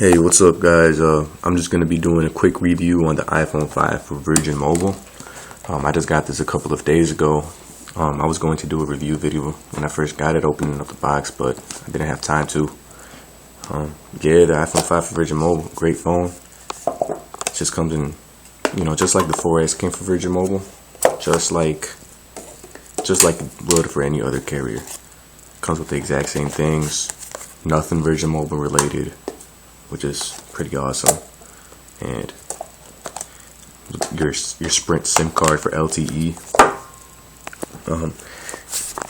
Hey, what's up guys? I'm just going to be doing a quick review on the iPhone 5 for Virgin Mobile. I just got this a couple of days ago. I was going to do a review video when I first got it, opening up the box, but I didn't have time to. Yeah, the iPhone 5 for Virgin Mobile, great phone. It just comes in, just like the 4S came for Virgin Mobile, just like it would for any other carrier. Comes with the exact same things, nothing Virgin Mobile related, which is pretty awesome. And your Sprint SIM card for LTE.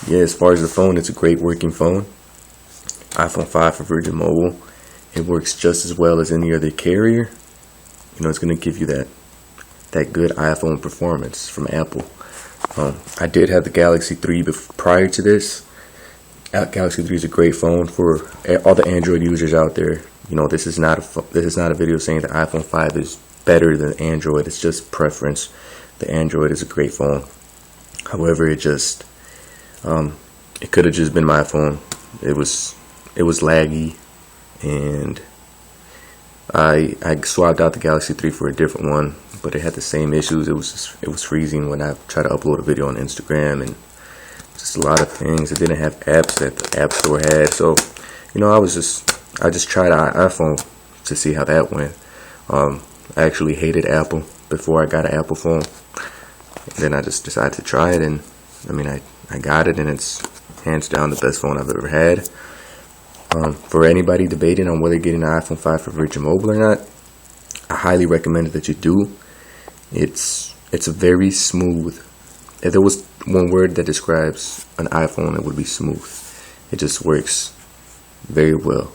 Yeah, as far as the phone, it's a great working phone. iPhone 5 for Virgin Mobile. It works just as well as any other carrier. It's going to give you that good iPhone performance from Apple. I did have the Galaxy 3 prior to this. Galaxy 3 is a great phone for all the Android users out there. This is not a video saying that iPhone 5 is better than Android. It's just preference. The Android is a great phone. However, it could have just been my phone. It was laggy, and I swapped out the Galaxy 3 for a different one, but it had the same issues. It was freezing when I tried to upload a video on Instagram, and just a lot of things. It didn't have apps that the App Store had. So, I just tried an iPhone to see how that went. I actually hated Apple before I got an Apple phone. And then I just decided to try it, and I got it, and it's hands down the best phone I've ever had. For anybody debating on whether getting an iPhone 5 for Virgin Mobile or not, I highly recommend that you do. It's very smooth. If there was one word that describes an iPhone, it would be smooth. It just works very well.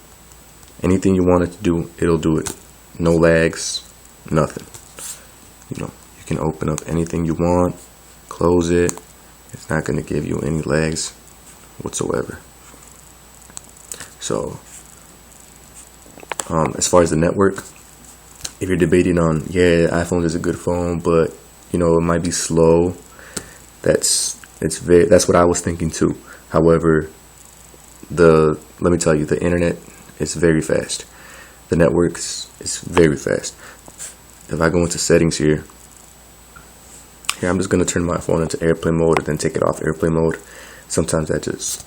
Anything you want it to do, it'll do it. No lags, nothing. You can open up anything you want, close it. It's not going to give you any lags whatsoever. So, as far as the network, if you're debating on, iPhone is a good phone, but it might be slow. That's what I was thinking too. However, let me tell you, the internet is very fast. The network is very fast. If I go into settings here, I'm just going to turn my phone into airplane mode and then take it off airplane mode. Sometimes that just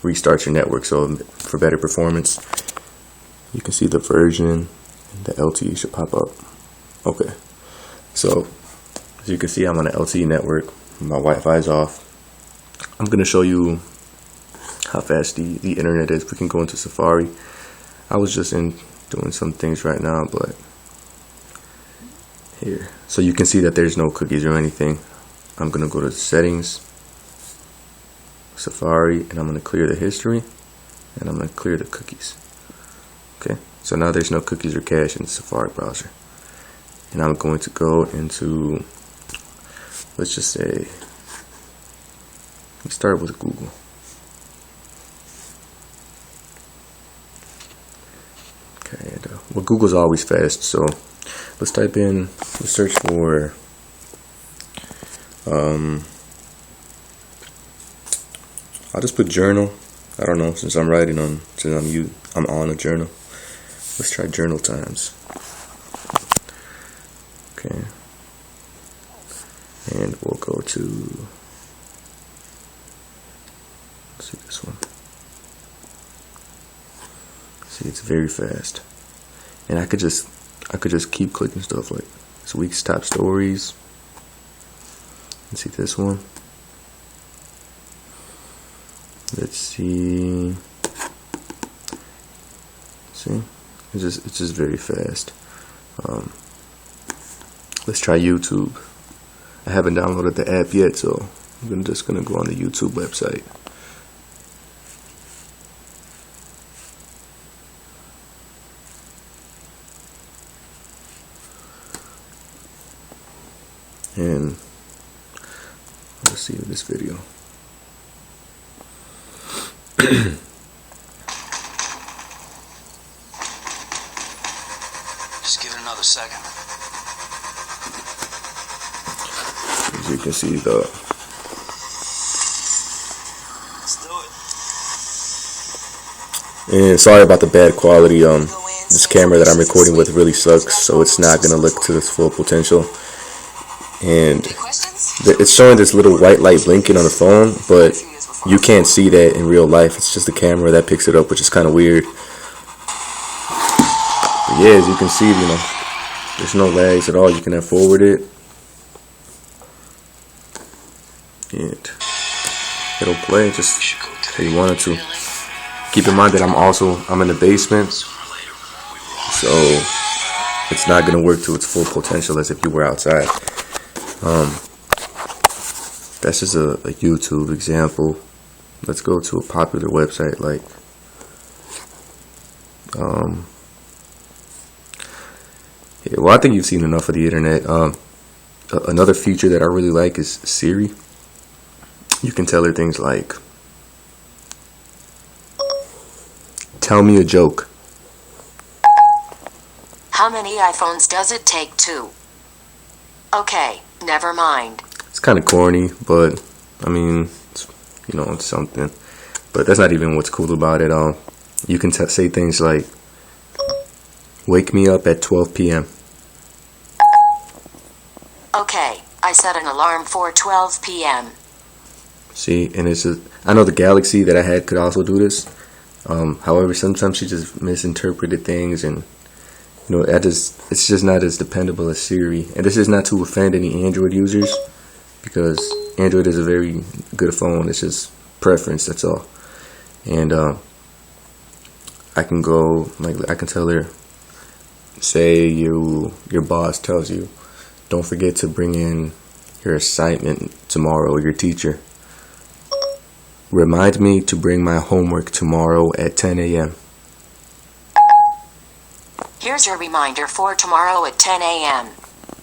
restarts your network, so for better performance. You can see the version, and the LTE should pop up. Okay, so as you can see, I'm on an LTE network. My Wi-Fi is off. I'm going to show you how fast the internet is. We can go into Safari. I was just doing some things right now, but here. So you can see that there's no cookies or anything. I'm going to go to settings, Safari, and I'm going to clear the history, and I'm going to clear the cookies. Okay, so now there's no cookies or cache in the Safari browser. And I'm going to go into, let's just say, let's start with Google. Okay, and, Google's always fast, so let's search for, I'll just put journal. I don't know, since I'm on a journal. Let's try journal times. Okay. And we'll go to, let's see this one. See, it's very fast. And I could just keep clicking stuff like this week's top stories. Let's see this one. Let's see. See, it's just very fast. Let's try YouTube. I haven't downloaded the app yet, so I'm just gonna go on the YouTube website. And let's see this video. Just give it another second. As you can see, the Let's do it. And sorry about the bad quality. This camera that I'm recording with really sucks, so it's not gonna look to its full potential. And it's showing this little white light blinking on the phone, but you can't see that in real life. It's just the camera that picks it up, which is kind of weird. But yeah, as you can see, there's no lags at all. You can have forward it, and it'll play just how you want it to. Keep in mind that I'm in the basement, so it's not gonna work to its full potential as if you were outside. That's just a YouTube example. Let's go to a popular website like yeah, well, I think you've seen enough of the internet. Another feature that I really like is Siri. You can tell her things like, tell me a joke. How many iPhones does it take to? Okay, never mind. It's kind of corny, but I mean, it's something. But that's not even what's cool about it. You can say things like, wake me up at 12 p.m. Okay, I set an alarm for 12 p.m. See, and I know the Galaxy that I had could also do this. However, sometimes she just misinterpreted things, and it's just not as dependable as Siri. And this is not to offend any Android users, because Android is a very good phone. It's just preference, that's all. And I can tell her, say your boss tells you, don't forget to bring in your assignment tomorrow, or your teacher. Remind me to bring my homework tomorrow at 10 a.m. Here's your reminder for tomorrow at 10 a.m.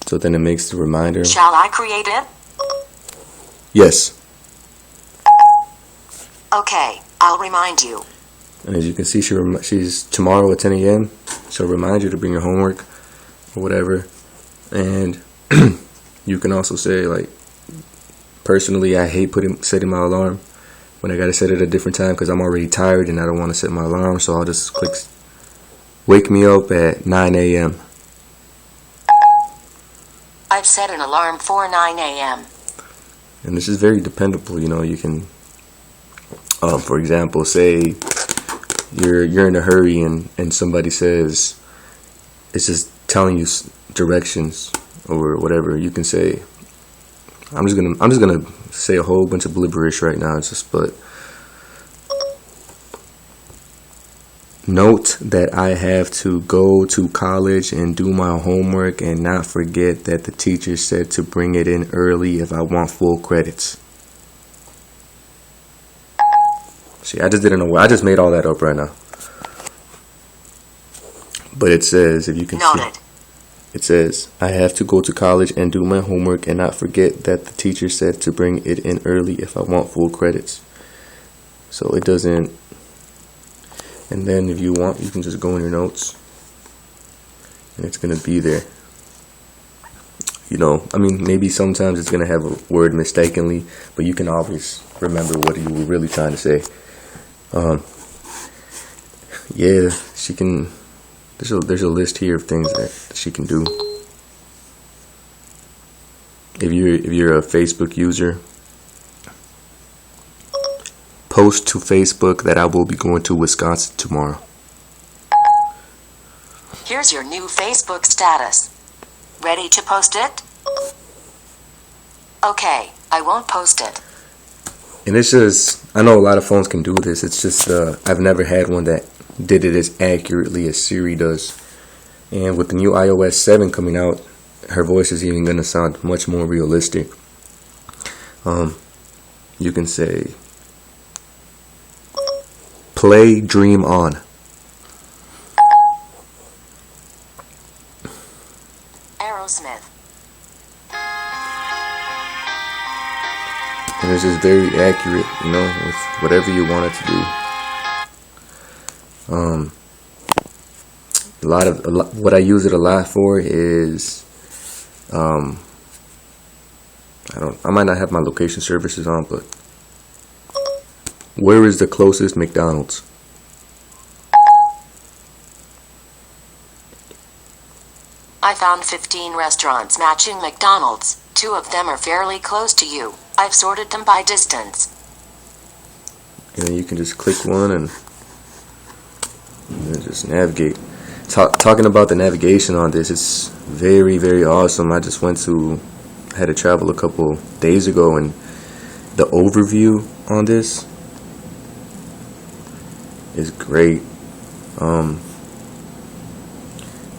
So then it makes the reminder. Shall I create it? Yes. Okay, I'll remind you. And as you can see, she's tomorrow at 10 a.m. She'll remind you to bring your homework or whatever. And you can also say, like, personally, I hate setting my alarm when I gotta set it at a different time, because I'm already tired and I don't want to set my alarm. So I'll just click wake me up at 9 a.m. I've set an alarm for 9 a.m. And this is very dependable. You can, for example, say you're in a hurry and somebody says, it's just telling you directions or whatever. You can say, I'm just gonna say a whole bunch of gibberish right now. But note that I have to go to college and do my homework, and not forget that the teacher said to bring it in early if I want full credits. See, I just didn't know. I just made all that up right now. But it says, if you can see, it says, I have to go to college and do my homework, and not forget that the teacher said to bring it in early if I want full credits. So it doesn't. And then if you want, you can just go in your notes, and it's going to be there. I mean, maybe sometimes it's going to have a word mistakenly, but you can always remember what you were really trying to say. Yeah, she can. There's a list here of things that she can do. If you're a Facebook user, post to Facebook that I will be going to Wisconsin tomorrow. Here's your new Facebook status. Ready to post it? Okay, I won't post it. And it's just, I know a lot of phones can do this. It's just I've never had one that did it as accurately as Siri does. And with the new iOS 7 coming out, her voice is even going to sound much more realistic. You can say, play Dream On. Aerosmith. And it's just very accurate, with whatever you want it to do. What I use it a lot for is, I might not have my location services on, but where is the closest McDonald's? I found 15 restaurants matching McDonald's. 2 of them are fairly close to you. I've sorted them by distance. And then you can just click one and then just navigate. Talking about the navigation on this, it's very, very awesome. I had to travel a couple days ago, and the overview on this is great.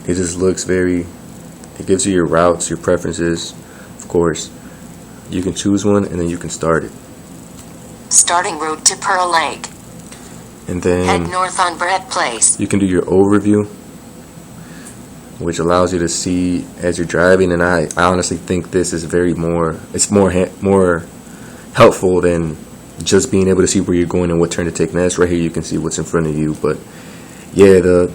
It just looks it gives you your routes, your preferences, of course. You can choose one and then you can start it. Starting route to Pearl Lake. And then head north on Brett Place. You can do your overview, which allows you to see as you're driving, and I honestly think this is more helpful than just being able to see where you're going and what turn to take next. Right here you can see what's in front of you, but yeah,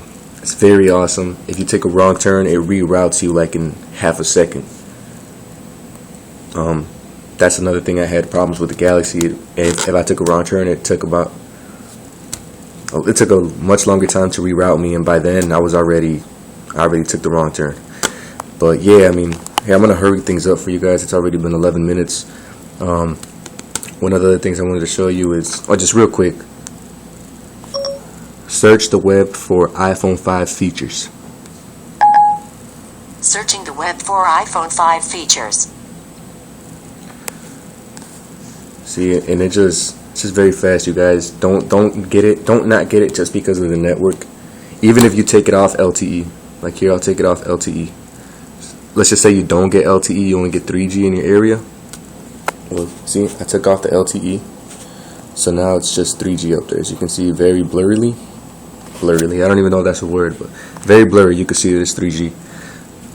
it's very awesome. If you take a wrong turn, it reroutes you like in half a second. That's another thing I had problems with the Galaxy. If I took a wrong turn, it took a much longer time to reroute me, and by then I already took the wrong turn. But yeah, I mean, hey, I'm gonna hurry things up for you guys. It's already been 11 minutes. One of the other things I wanted to show you is, just real quick, search the web for iPhone 5 features. Searching the web for iPhone 5 features. See, and it's just very fast, you guys. Don't not get it just because of the network. Even if you take it off LTE, like here, I'll take it off LTE. Let's just say you don't get LTE, you only get 3G in your area. Well, see, I took off the LTE, so now it's just 3G up there. As you can see, very blurrily. I don't even know if that's a word, but very blurry. You can see that it's 3G.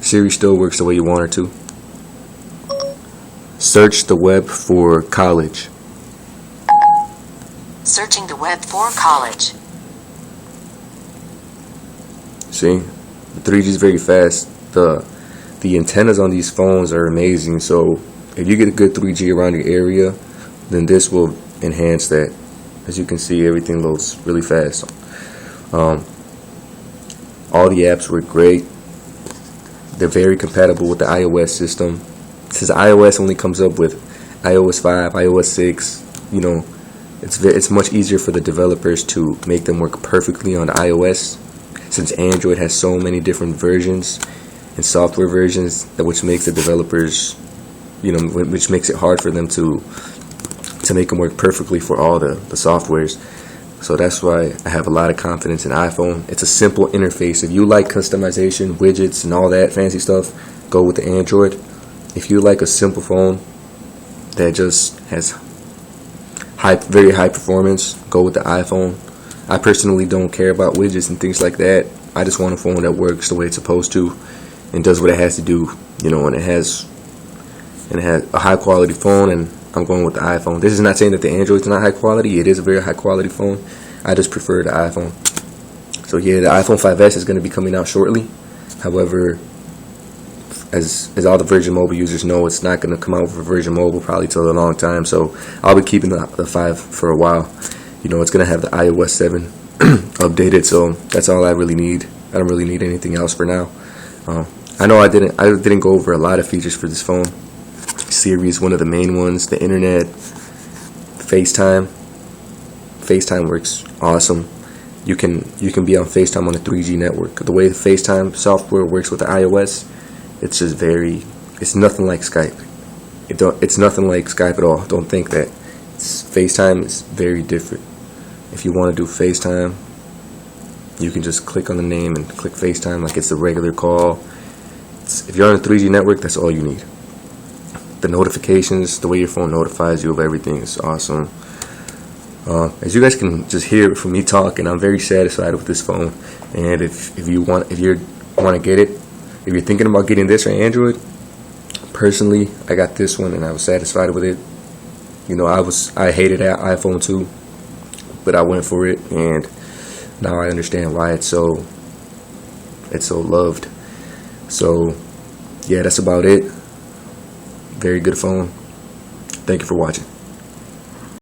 Siri still works the way you want her to. Search the web for college. Searching the web for college. See, the 3G is very fast. The antennas on these phones are amazing. So if you get a good 3G around your area, then this will enhance that. As you can see, everything loads really fast. All the apps work great. They're very compatible with the iOS system. Since iOS only comes up with iOS 5, iOS 6, it's much easier for the developers to make them work perfectly on iOS, since Android has so many different versions and software versions, which makes the developers, which makes it hard for them to make them work perfectly for all the softwares. So that's why I have a lot of confidence in iPhone. It's a simple interface. If you like customization, widgets, and all that fancy stuff, go with the Android. If you like a simple phone that just has very high performance, go with the iPhone. I personally don't care about widgets and things like that. I just want a phone that works the way it's supposed to and does what it has to do, and it has a high quality phone, and I'm going with the iPhone. This is not saying that the Android's not high quality. It is a very high quality phone. I just prefer the iPhone. So yeah, the iPhone 5S is going to be coming out shortly. However, as all the Virgin Mobile users know, it's not going to come out for Virgin Mobile probably till a long time. So I'll be keeping the 5 for a while. It's going to have the iOS 7 updated. So that's all I really need. I don't really need anything else for now. I know I didn't go over a lot of features for this phone. Siri is one of the main ones. The internet, FaceTime works awesome. You can be on FaceTime on a 3G network. The way the FaceTime software works with the iOS, it's just it's nothing like Skype. It's nothing like Skype at all. Don't think that. FaceTime is very different. If you want to do FaceTime, you can just click on the name and click FaceTime like it's a regular call. If you're on a 3G network, that's all you need. The notifications, the way your phone notifies you of everything is awesome. As you guys can just hear from me talking, I'm very satisfied with this phone. And if you want to get it, if you're thinking about getting this or Android, personally, I got this one and I was satisfied with it. I hated that iPhone 2, but I went for it, and now I understand why it's so loved. So yeah, that's about it. Very good phone. Thank you for watching.